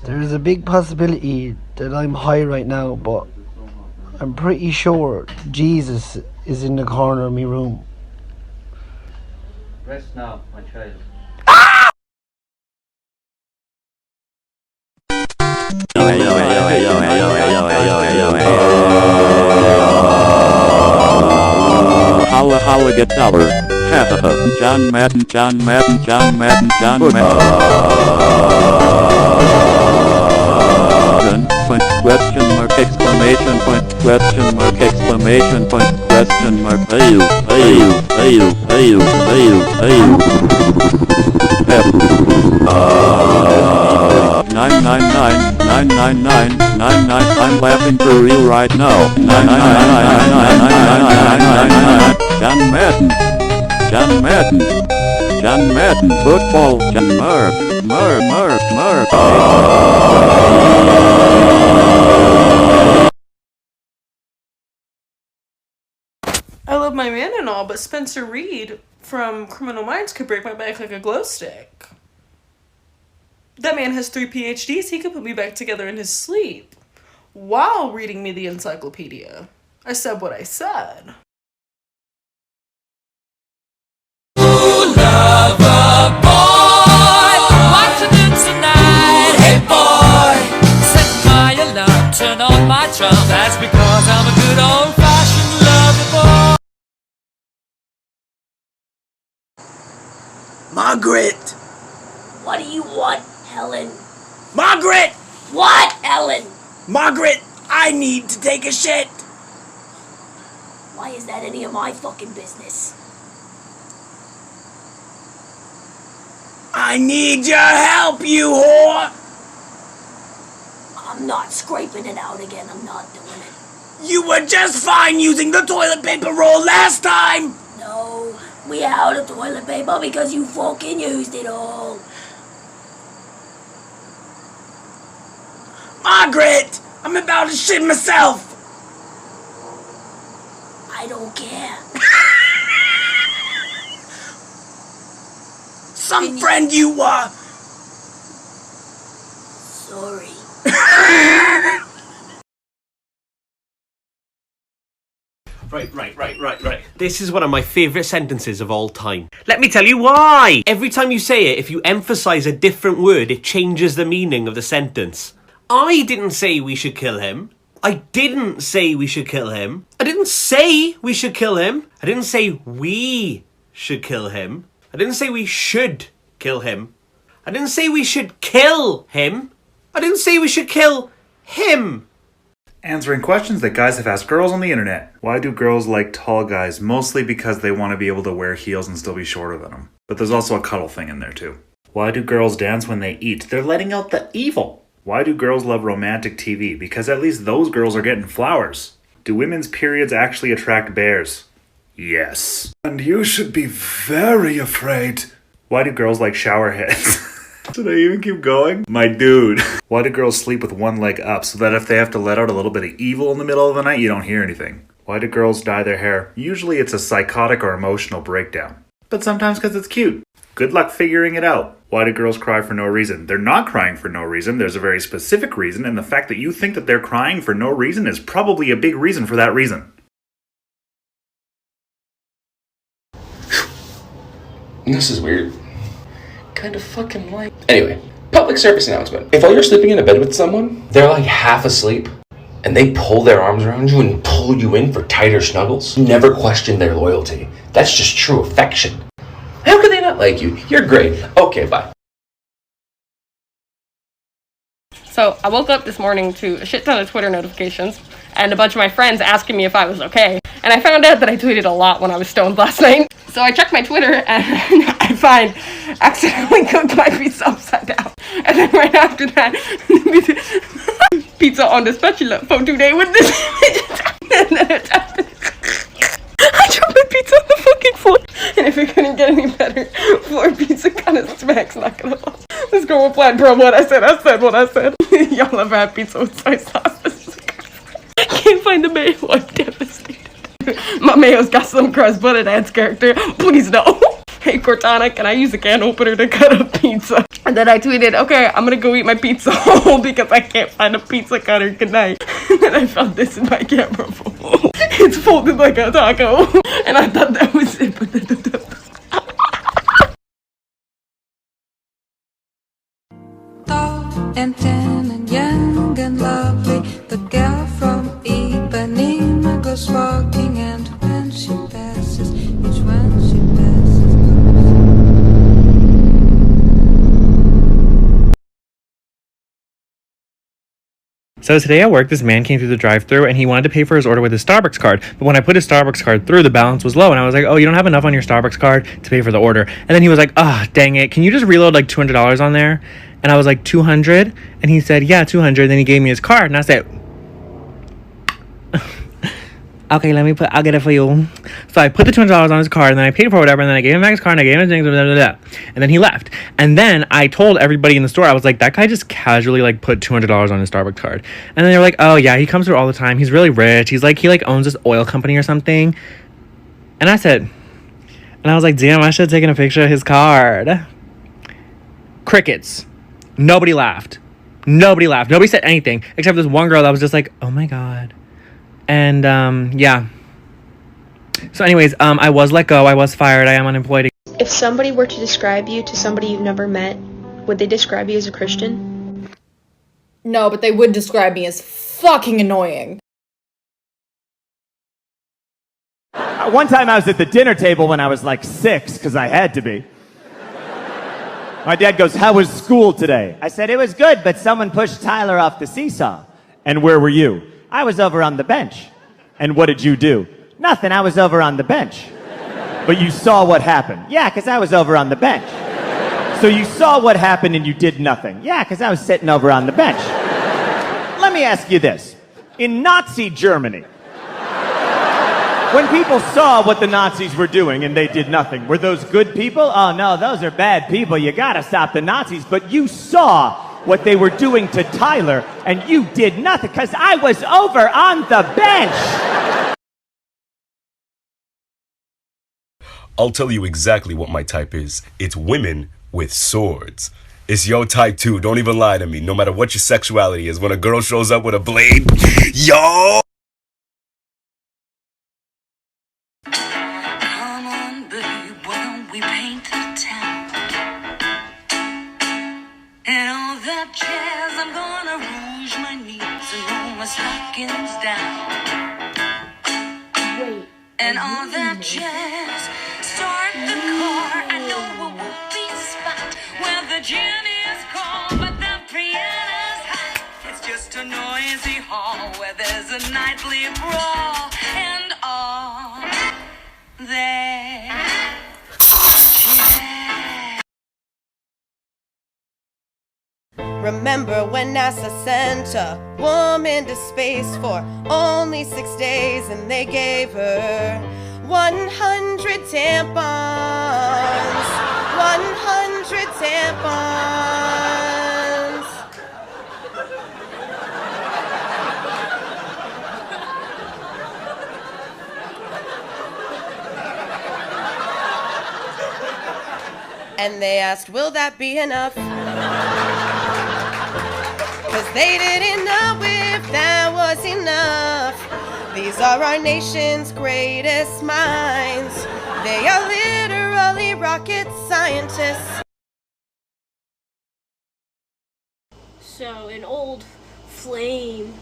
There's a big possibility that I'm high right now, but I'm pretty sure Jesus is in the corner of my room. Rest now, my child. Holla get dollar. Ha ha ha. John Madden. Point, question mark, exclamation point, question mark, exclamation point, question mark, ayu. 999, I'm laughing for real right now. 999, John Madden, football, Murph. I love my man and all, but Spencer Reed from Criminal Minds could break my back like a glow stick. That man has 3 PhDs. He could put me back together in his sleep while reading me the encyclopedia. I said what I said. Ooh, lover boy, what you do tonight? Hey boy, set my alarm, turn on my charm. That's because I'm a good old-fashioned lover boy. Margaret! What do you want, Helen? Margaret! What, Helen? Margaret, I need to take a shit. Why is that any of my fucking business? I need your help, you whore! I'm not scraping it out again. I'm not doing it. You were just fine using the toilet paper roll last time! No, we out of toilet paper because you fucking used it all. Margaret! I'm about to shit myself! I don't care. Some friend you were! Sorry. Right. This is one of my favourite sentences of all time. Let me tell you why! Every time you say it, if you emphasise a different word, it changes the meaning of the sentence. I didn't say we should kill him. I didn't say we should kill him. I didn't say we should kill him. I didn't say we should kill him. I didn't say we should kill him. I didn't say we should kill him. I didn't say we should kill him. Answering questions that guys have asked girls on the internet. Why do girls like tall guys? Mostly because they want to be able to wear heels and still be shorter than them. But there's also a cuddle thing in there too. Why do girls dance when they eat? They're letting out the evil. Why do girls love romantic TV? Because at least those girls are getting flowers. Do women's periods actually attract bears? Yes. And you should be very afraid. Why do girls like shower heads? Should I even keep going? My dude. Why do girls sleep with one leg up so that if they have to let out a little bit of evil in the middle of the night, you don't hear anything? Why do girls dye their hair? Usually it's a psychotic or emotional breakdown. But sometimes because it's cute. Good luck figuring it out. Why do girls cry for no reason? They're not crying for no reason. There's a very specific reason, and the fact that you think that they're crying for no reason is probably a big reason for that reason. This is weird. Kind of fucking like... Anyway, public service announcement. If while you're sleeping in a bed with someone, they're like half asleep, and they pull their arms around you and pull you in for tighter snuggles, never question their loyalty. That's just true affection. How could they not like you? You're great. Okay, bye. So I woke up this morning to a shit ton of Twitter notifications and a bunch of my friends asking me if I was okay. And I found out that I tweeted a lot when I was stoned last night. So I checked my Twitter and I find accidentally cooked my pizza upside down. And then right after that, pizza on the spatula for today with this. And then I dropped my pizza on the fucking floor. And if it couldn't get any better, floor pizza kind of smacks, not gonna lie. This girl replied, bro, what I said what I said. Y'all ever had pizza with soy sauce? I can't find the mayo, I'm devastated. My mayo's got some crust, but it adds character. Please no. Hey Cortana, can I use a can opener to cut up pizza? And then I tweeted, okay, I'm gonna go eat my pizza home because I can't find a pizza cutter. Good night. And then I found this in my camera roll. It's folded like a taco. And I thought that was it. Tall and tan and young and lovely, the girl from Ipanema goes walking, and when she passes, each one she passes. So today at work, this man came through the drive-thru and he wanted to pay for his order with his Starbucks card. But when I put his Starbucks card through, the balance was low. And I was like, oh, you don't have enough on your Starbucks card to pay for the order. And then he was like, ah, dang it. Can you just reload like $200 on there? And I was like, 200? And he said, yeah, 200. Then he gave me his card and I said, okay, I'll get it for you. So I put the $200 on his card and then I paid for whatever and then I gave him back his card and I gave him his things, blah, blah, blah. And then he left. And then I told everybody in the store, I was like, that guy just casually like put $200 on his Starbucks card. And then they were like, oh yeah, he comes through all the time. He's really rich. He owns this oil company or something. And I was like, damn, I should have taken a picture of his card. Crickets. Nobody laughed. Nobody said anything except this one girl that was just like, oh my God. And yeah. So anyways, I was let go. I was fired. I am unemployed. If somebody were to describe you to somebody you've never met, would they describe you as a Christian? No, but they would describe me as fucking annoying. One time I was at the dinner table when I was like 6, because I had to be. My dad goes, how was school today? I said, it was good, but someone pushed Tyler off the seesaw. And where were you? I was over on the bench. And what did you do? Nothing, I was over on the bench. But you saw what happened. Yeah, because I was over on the bench. So you saw what happened and you did nothing. Yeah, because I was sitting over on the bench. Let me ask you this. In Nazi Germany, when people saw what the Nazis were doing and they did nothing, were those good people? Oh no, those are bad people. You gotta stop the Nazis. But you saw what they were doing to Tyler and you did nothing because I was over on the bench. I'll tell you exactly what my type is. It's women with swords. It's your type too. Don't even lie to me. No matter what your sexuality is, when a girl shows up with a blade, yo! Come on, babe, why don't we paint the town? And all that jazz, I'm gonna rouge my knees and roll my stockings down. Wait. And all that jazz, start the car. I know a whoopee spot where the gin is cold, but the piano's hot. It's just a noisy hall where there's a nightly brawl. And all that jazz. Remember when NASA sent a woman to space for only 6 days and they gave her 100 tampons. 100 tampons. And they asked, will that be enough? Cause they didn't know if that was enough. These are our nation's greatest minds. They are literally rocket scientists. So an old flame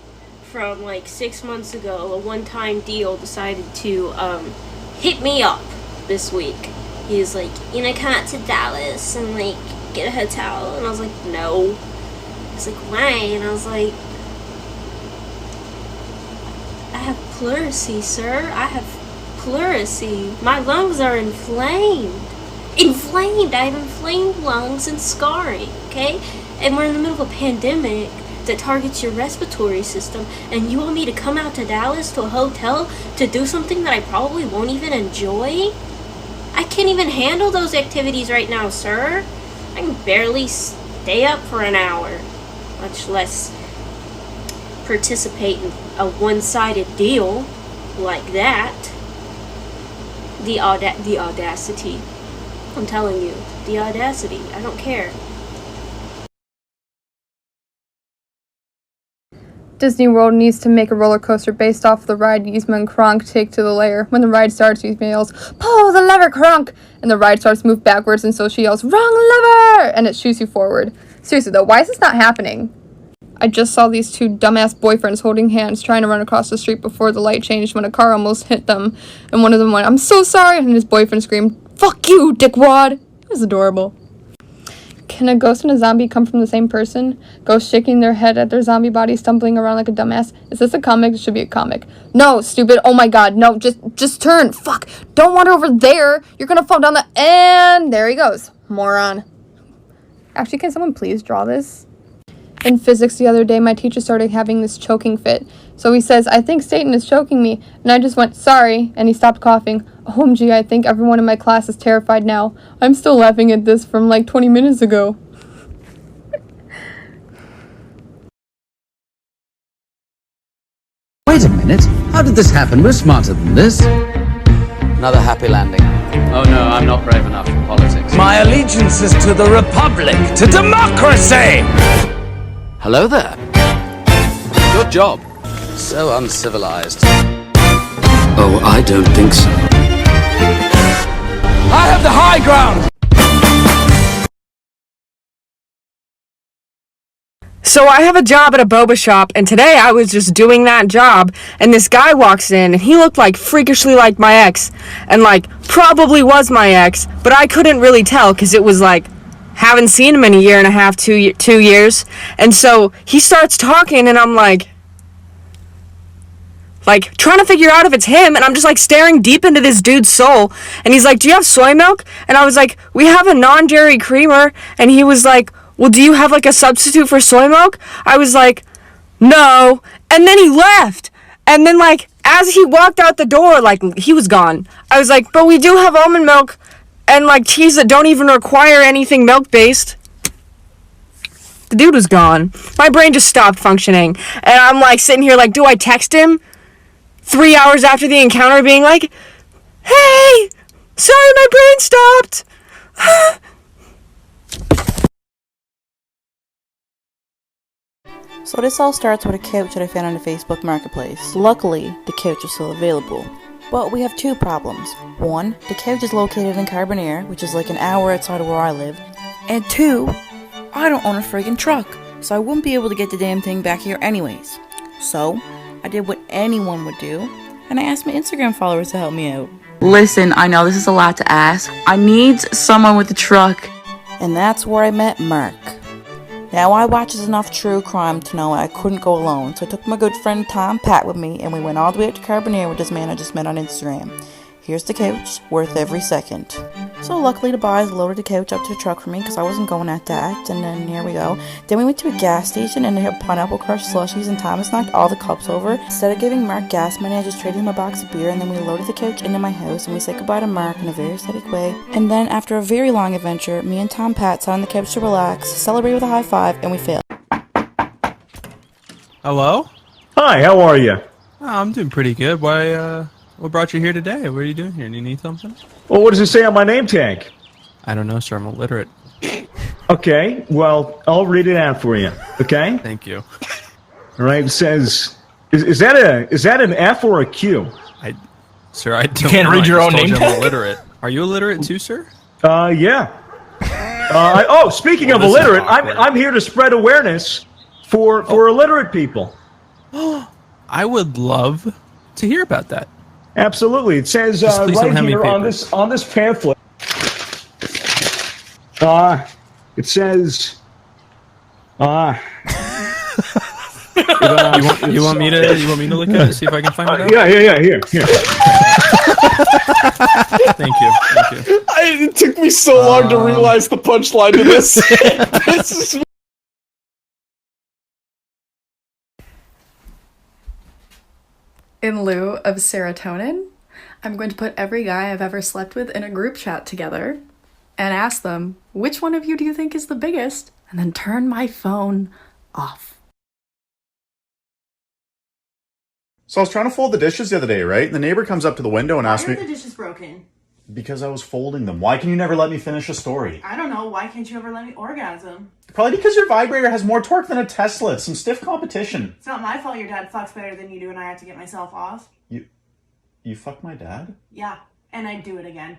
from like 6 months ago, a one-time deal, decided to hit me up this week. He was like, you know, come out to Dallas and like get a hotel. And I was like, no. He's like, why? And I was like, I have pleurisy, sir. I have pleurisy. My lungs are inflamed. Inflamed! I have inflamed lungs and scarring, okay? And we're in the middle of a pandemic that targets your respiratory system, and you want me to come out to Dallas to a hotel to do something that I probably won't even enjoy? I can't even handle those activities right now, sir. I can barely stay up for an hour, much less participate in a one-sided deal like that. The audacity. I'm telling you, the audacity. I don't care. Disney World needs to make a roller coaster based off the ride Yzma and Kronk take to the lair. When the ride starts, Yzma yells, "Pull the lever, Kronk!" And the ride starts to move backwards, and so she yells, "Wrong lever!" And it shoots you forward. Seriously though, why is this not happening? I just saw these two dumbass boyfriends holding hands trying to run across the street before the light changed when a car almost hit them. And one of them went, "I'm so sorry," and his boyfriend screamed, "Fuck you, dickwad!" It was adorable. Can a ghost and a zombie come from the same person? Ghosts shaking their head at their zombie body, stumbling around like a dumbass. Is this a comic? It should be a comic. No, stupid. Oh my god, no, just turn. Fuck. Don't wander over there. You're gonna fall down the... And there he goes. Moron. Actually, can someone please draw this? In physics the other day, my teacher started having this choking fit. So he says, "I think Satan is choking me." And I just went, "Sorry," and he stopped coughing. OMG, I think everyone in my class is terrified now. I'm still laughing at this from like 20 minutes ago. Wait a minute. How did this happen? We're smarter than this. Another happy landing. Oh no, I'm not brave enough for politics. My allegiance is to the Republic, to democracy! Hello there. Good job. So uncivilized. Oh, I don't think so. I have the high ground! So I have a job at a boba shop, and today I was just doing that job, and this guy walks in, and he looked like freakishly like my ex, and like probably was my ex, but I couldn't really tell because it was like haven't seen him in a year and a half, 2 years, and so he starts talking, and I'm like trying to figure out if it's him, and I'm just like staring deep into this dude's soul, and he's like, "Do you have soy milk?" And I was like, "We have a non-dairy creamer," and he was like, "Well, do you have like a substitute for soy milk?" I was like, "No," and then he left, and then like as he walked out the door, like he was gone. I was like, "But we do have almond milk and like teas that don't even require anything milk-based." The dude was gone. My brain just stopped functioning, and I'm like sitting here like, do I text him 3 hours after the encounter being like, "Hey, sorry, my brain stopped." So this all starts with a couch that I found on the Facebook Marketplace. Luckily, the couch is still available. But we have two problems. One, the couch is located in Carbonear, which is like an hour outside of where I live. And two, I don't own a friggin' truck, so I wouldn't be able to get the damn thing back here anyways. So, I did what anyone would do, and I asked my Instagram followers to help me out. Listen, I know this is a lot to ask. I need someone with a truck. And that's where I met Mark. Now I watches enough true crime to know I couldn't go alone, so I took my good friend Tom Pat with me, and we went all the way up to Carbonear with this man I just met on Instagram. Here's the couch, worth every second. So luckily the boys loaded the couch up to the truck for me because I wasn't going at that, and then here we go. Then we went to a gas station and they had pineapple crushed slushies, and Thomas knocked all the cups over. Instead of giving Mark gas money, I just traded him a box of beer, and then we loaded the couch into my house and we said goodbye to Mark in a very aesthetic way. And then after a very long adventure, me and Tom Pat sat on the couch to relax, celebrate with a high five, and we failed. Hello? Hi, how are you? I'm doing pretty good. Why, what brought you here today? What are you doing here? Do you need something? Well, what does it say on my name tag? I don't know, sir. I'm illiterate. Okay, well, I'll read it out for you, okay? Thank you. All right, it says, is that an F or a Q? Sir, I don't can't know. read your I own just told name you I'm tag? illiterate. Are you illiterate too, sir? Yeah. Speaking Well, of this is illiterate, awkward. I'm here to spread awareness for illiterate people. I would love to hear about that. Absolutely. It says Just please don't right hand me here on papers. this pamphlet. It says. You want me to look at it, see if I can find it out? Yeah. Here. Thank you. It took me so long to realize the punchline to this. This is- In lieu of serotonin, I'm going to put every guy I've ever slept with in a group chat together and ask them, which one of you do you think is the biggest? And then turn my phone off. So I was trying to fold the dishes the other day, right? And the neighbor comes up to the window and asks me... the dishes broken? Because I was folding them. Why can you never let me finish a story? I don't know. Why can't you ever let me orgasm? Probably because your vibrator has more torque than a Tesla. It's some stiff competition. It's not my fault your dad fucks better than you do and I have to get myself off. You fucked my dad? Yeah, and I'd do it again.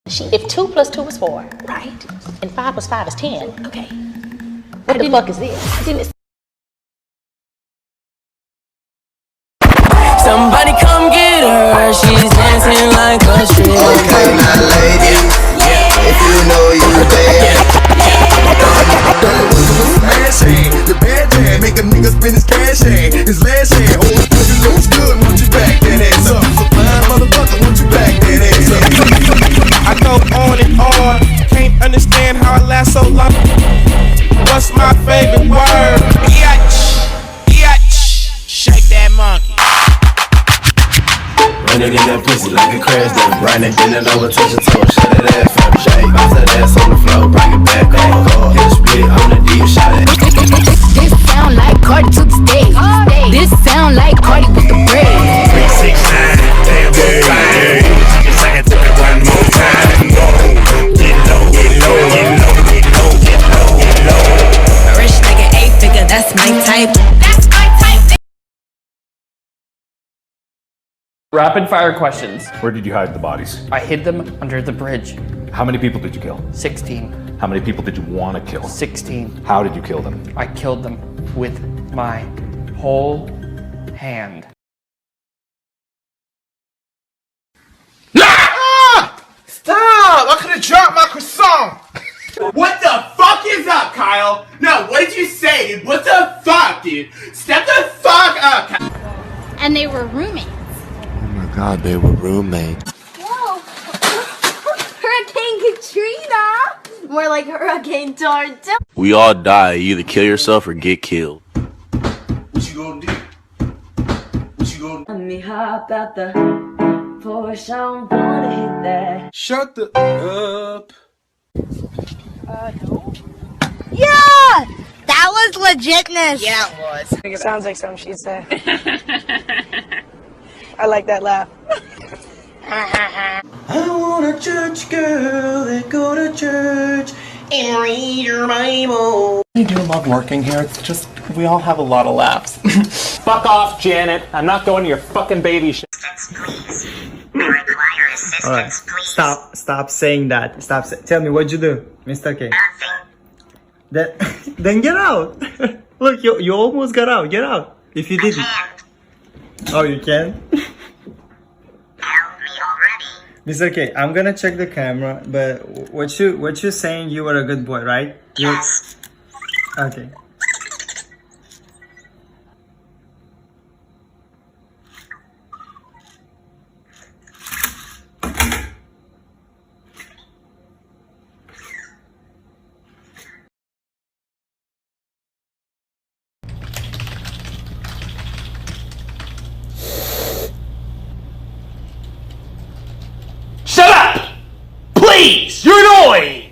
If 2 + 2 is 4, right? And 5 + 5 is 10. Okay. What the fuck is this? Somebody come get her. She's dancing like a stripper. Okay, now lady, if you know you're bad. The bad man make a nigga spend his cash hand. His last hand, oh, pussy looks good. Want you back, that ass up. So fine, motherfucker, want you back, that ass up. I go on and on, can't understand how I last so long. What's my favorite word? Biatch, shake that monkey. Running in that pussy like a crash dump. Grinding, bending over, touch your toe. Shut that ass up, shake. Bounce that ass on the floor, bring it back on. Go hit a split on the deep shot it. This sound like Cardi to the stage. This sound like Cardi with the bread. 3, 6, 9, damn, fine. Just like I took it one more time. Get low, get low, get low, get low, get low, get low. Rich nigga, 8-figure, that's my type. Rapid fire questions. Where did you hide the bodies? I hid them under the bridge. How many people did you kill? 16. How many people did you want to kill? 16. How did you kill them? I killed them with my whole hand. Stop! I could have dropped my croissant. What the fuck is up, Kyle? No, what did you say, dude? What the fuck, dude? Step the fuck up, Kyle. And they were roommates. Oh my god, they were roommates. Whoa! Hurricane Katrina! More like Hurricane Tornado. We all die. You either kill yourself or get killed. What you gonna do? What you gonna do? Let me hop out the Porsche, I don't wanna hit that. Shut the up. No. Yeah! That was legitness. Yeah, it was. Sounds like something she'd say. I like that laugh. I want a church girl that go to church and read your Bible. I do love working here. It's just, we all have a lot of laughs. Fuck off, Janet. I'm not going to your fucking baby shit. Alright, stop saying that. Tell me, what'd you do, Mr. K? Then get out. Look, you almost got out. Get out. If you didn't. Oh, you can? Mr. K, I'm gonna check the camera, but what you saying, you were a good boy, right? Yes. Okay. Shut up! Please! You're annoying!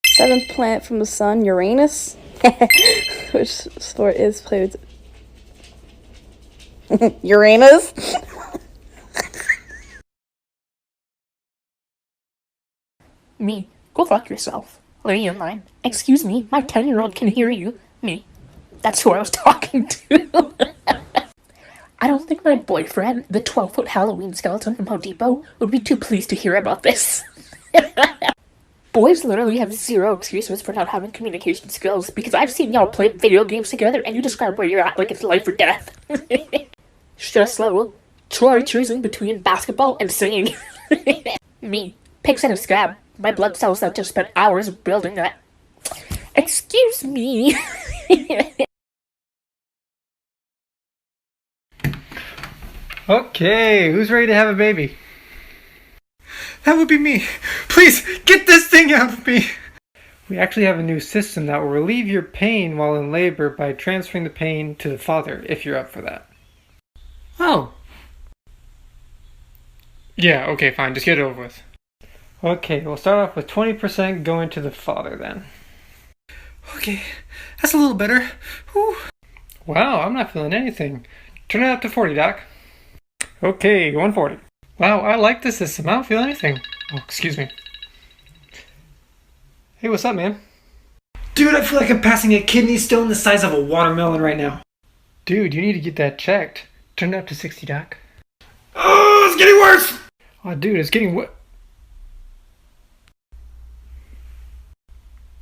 Seventh planet from the sun, Uranus. Which sport is played with Uranus? Me, go fuck yourself. Lady in line. Excuse me, my 10-year-old can hear you. Me. That's who I was talking to. I don't think my boyfriend, the 12-foot Halloween skeleton from Home Depot, would be too pleased to hear about this. Boys literally have zero excuses for not having communication skills, because I've seen y'all play video games together and you describe where you're at like it's life or death. Stress level. Troy choosing between basketball and singing. Me. Pigs in a scab. My blood cells that just spent hours building that. Excuse me. Okay, who's ready to have a baby? That would be me. Please, get this thing out of me. We actually have a new system that will relieve your pain while in labor by transferring the pain to the father, if you're up for that. Oh. Yeah, okay, fine, just get it over with. Okay, we'll start off with 20% going to the father then. Okay, that's a little better. Whew. Wow, I'm not feeling anything. Turn it up to 40, Doc. Okay, 140. Wow, I like this system. I don't feel anything. Oh, excuse me. Hey, what's up, man? Dude, I feel like I'm passing a kidney stone the size of a watermelon right now. Dude, you need to get that checked. Turn it up to 60, Doc. Oh, it's getting worse! Oh, dude, it's getting what?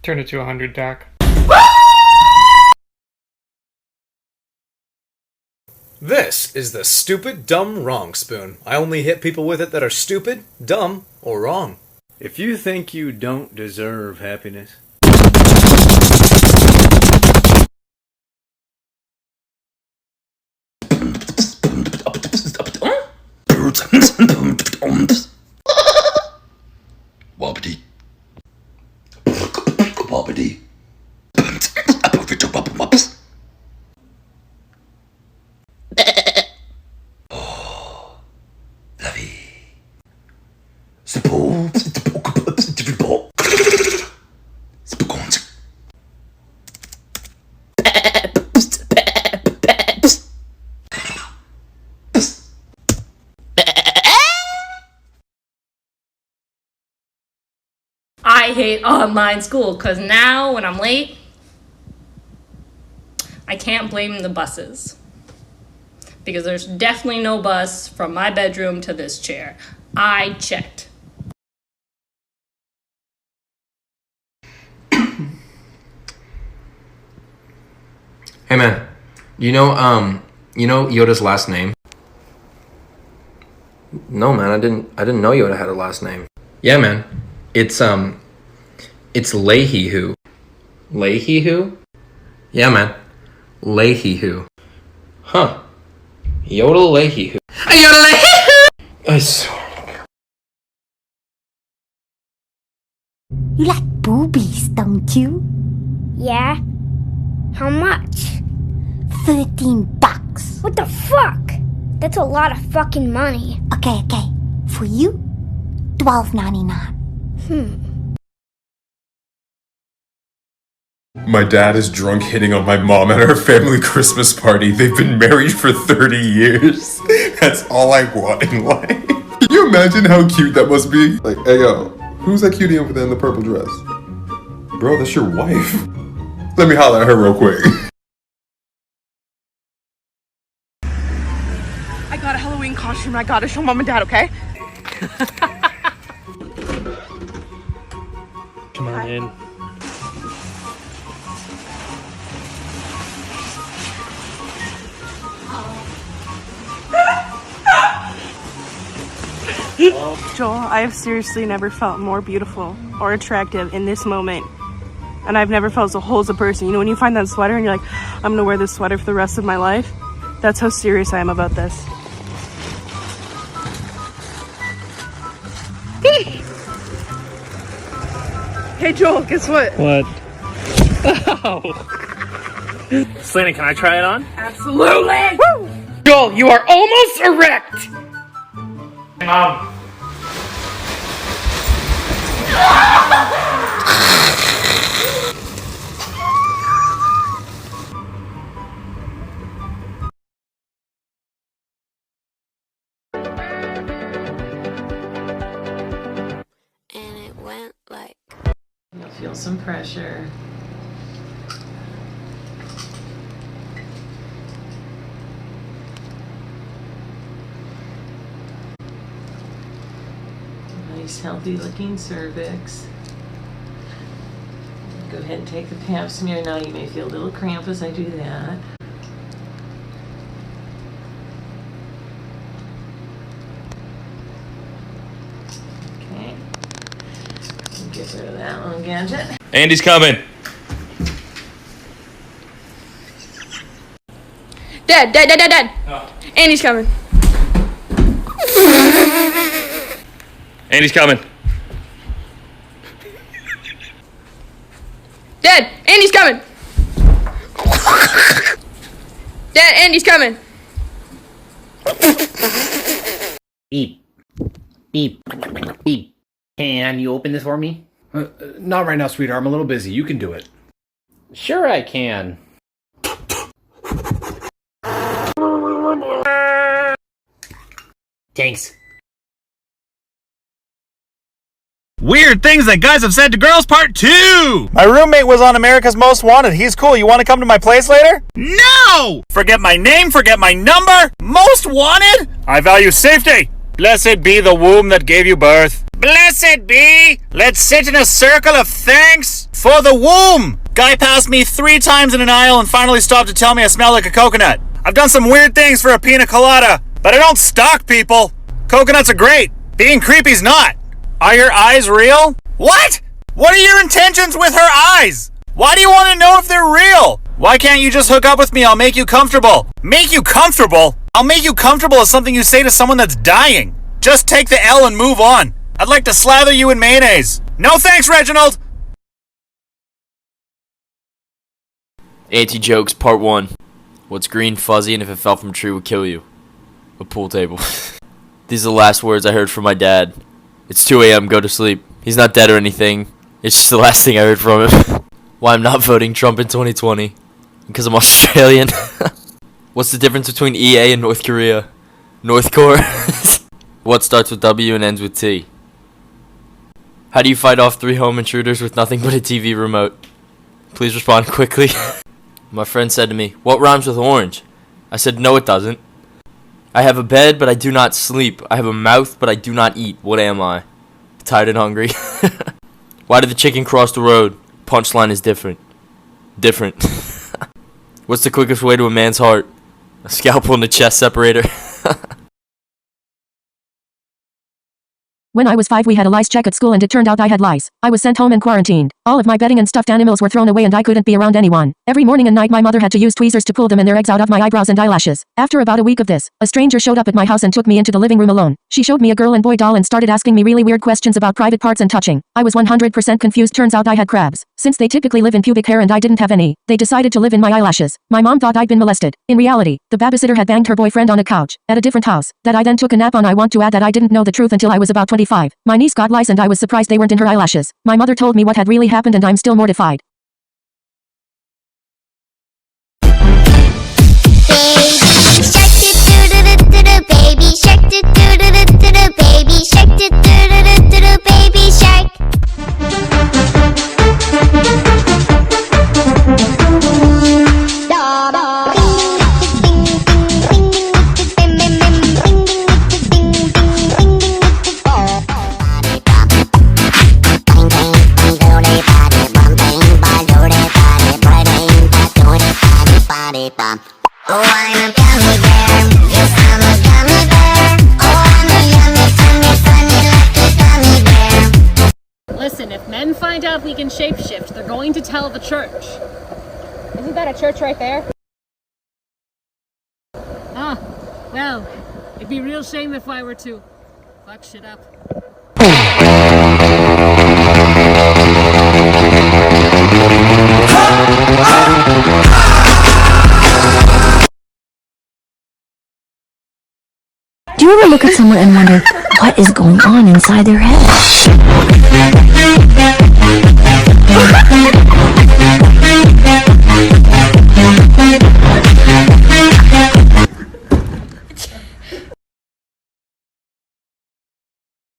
Turn it to 100, Doc. This is the stupid, dumb, wrong spoon. I only hit people with it that are stupid, dumb, or wrong. If you think you don't deserve happiness, Wobbity. Wobbity. Oh, la vie. C'est beau. C'est beau. C'est beau. I hate online school because now when I'm late, I can't blame the buses. Because there's definitely no bus from my bedroom to this chair. I checked. Hey man, you know Yoda's last name? No man, I didn't know Yoda had a last name. Yeah man, it's Leahy-Hoo. Leahy-Hoo? Yeah man, Leahy-Hoo. Huh. Yoda Leahy-Hoo. Yoda Leahy-Hoo! I swear. You like boobies, don't you? Yeah. How much? $13. What the fuck? That's a lot of fucking money. Okay. For you, $12.99. My dad is drunk hitting on my mom at our family Christmas party. They've been married for 30 years. That's all I want in life. Can you imagine how cute that must be? Like, hey yo, who's that cutie over there in the purple dress? Bro, that's your wife. Let me holler at her real quick. I got a Halloween costume. I gotta show mom and dad, okay? Come on in. Joel, I have seriously never felt more beautiful or attractive in this moment. And I've never felt so whole as a person. You know, when you find that sweater and you're like, I'm gonna wear this sweater for the rest of my life. That's how serious I am about this. Hey Joel, guess what? What? Oh. Selena, can I try it on? Absolutely! Woo! Joel, you are almost erect! Mom. And it went like... You'll feel some pressure. Nice healthy looking cervix. Go ahead and take the pap smear now. You may feel a little cramp as I do that. Okay. Get rid of that little gadget. Andy's coming. Dad. Oh. Andy's coming. Andy's coming. Dad, Andy's coming! Dad, Andy's coming! Beep. Beep. Beep. Can you open this for me? Not right now, sweetheart. I'm a little busy. You can do it. Sure I can. Thanks. Weird things that guys have said to girls part 2! My roommate was on America's Most Wanted. He's cool. You want to come to my place later? No! Forget my name, forget my number! Most wanted? I value safety! Blessed be the womb that gave you birth. Blessed be! Let's sit in a circle of thanks for the womb! Guy passed me 3 times in an aisle and finally stopped to tell me I smell like a coconut. I've done some weird things for a pina colada, but I don't stalk people. Coconuts are great. Being creepy's not. Are your eyes real? What? What are your intentions with her eyes? Why do you want to know if they're real? Why can't you just hook up with me? I'll make you comfortable. Make you comfortable? I'll make you comfortable is something you say to someone that's dying. Just take the L and move on. I'd like to slather you in mayonnaise. No thanks, Reginald! Anti-jokes, part 1. What's green, fuzzy, and if it fell from a tree would kill you? A pool table. These are the last words I heard from my dad. It's 2 a.m., go to sleep. He's not dead or anything. It's just the last thing I heard from him. Why I'm not voting Trump in 2020. Because I'm Australian. What's the difference between EA and North Korea? North Core? What starts with W and ends with T? How do you fight off 3 home intruders with nothing but a TV remote? Please respond quickly. My friend said to me, what rhymes with orange? I said, no it doesn't. I have a bed, but I do not sleep. I have a mouth, but I do not eat. What am I? Tired and hungry. Why did the chicken cross the road? Punchline is different. Different. What's the quickest way to a man's heart? A scalpel and a chest separator. When I was 5 we had a lice check at school and it turned out I had lice. I was sent home and quarantined. All of my bedding and stuffed animals were thrown away and I couldn't be around anyone. Every morning and night my mother had to use tweezers to pull them and their eggs out of my eyebrows and eyelashes. After about a week of this, a stranger showed up at my house and took me into the living room alone. She showed me a girl and boy doll and started asking me really weird questions about private parts and touching. I was 100% confused. Turns out I had crabs. Since they typically live in pubic hair and I didn't have any, they decided to live in my eyelashes. My mom thought I'd been molested. In reality, the babysitter had banged her boyfriend on a couch at a different house that I then took a nap on. I want to add that I didn't know the truth until I was about 25. My niece got lice and I was surprised they weren't in her eyelashes. My mother told me what had really happened and I'm still mortified. Baby shark, do do do do do do, baby shark, do do do do do do, baby shark. Oh, I'm a gummy bear. Yes, I'm a gummy bear. Oh, I'm a yummy, tummy, funny like a gummy bear. Listen, if men find out we can shapeshift, they're going to tell the church. Isn't that a church right there? Ah, well, it'd be a real shame if I were to fuck shit up. Do you ever look at someone and wonder what is going on inside their head?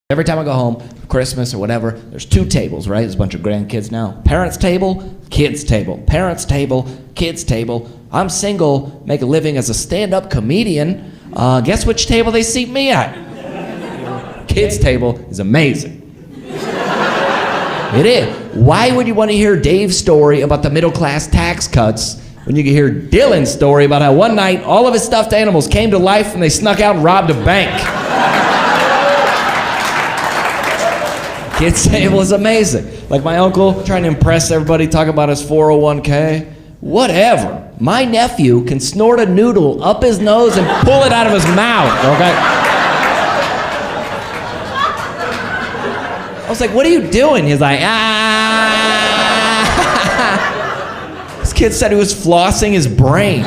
Every time I go home, Christmas or whatever, there's 2 tables, right? There's a bunch of grandkids now. Parents' table, kids' table. Parents' table, kids' table. I'm single, make a living as a stand-up comedian. Guess which table they seat me at? Kids' table is amazing. It is. Why would you want to hear Dave's story about the middle-class tax cuts when you can hear Dylan's story about how one night all of his stuffed animals came to life and they snuck out and robbed a bank? Kids' table is amazing. Like my uncle trying to impress everybody, talking about his 401k. Whatever. My nephew can snort a noodle up his nose and pull it out of his mouth, okay? I was like, what are you doing? He's like, ah. This kid said he was flossing his brain.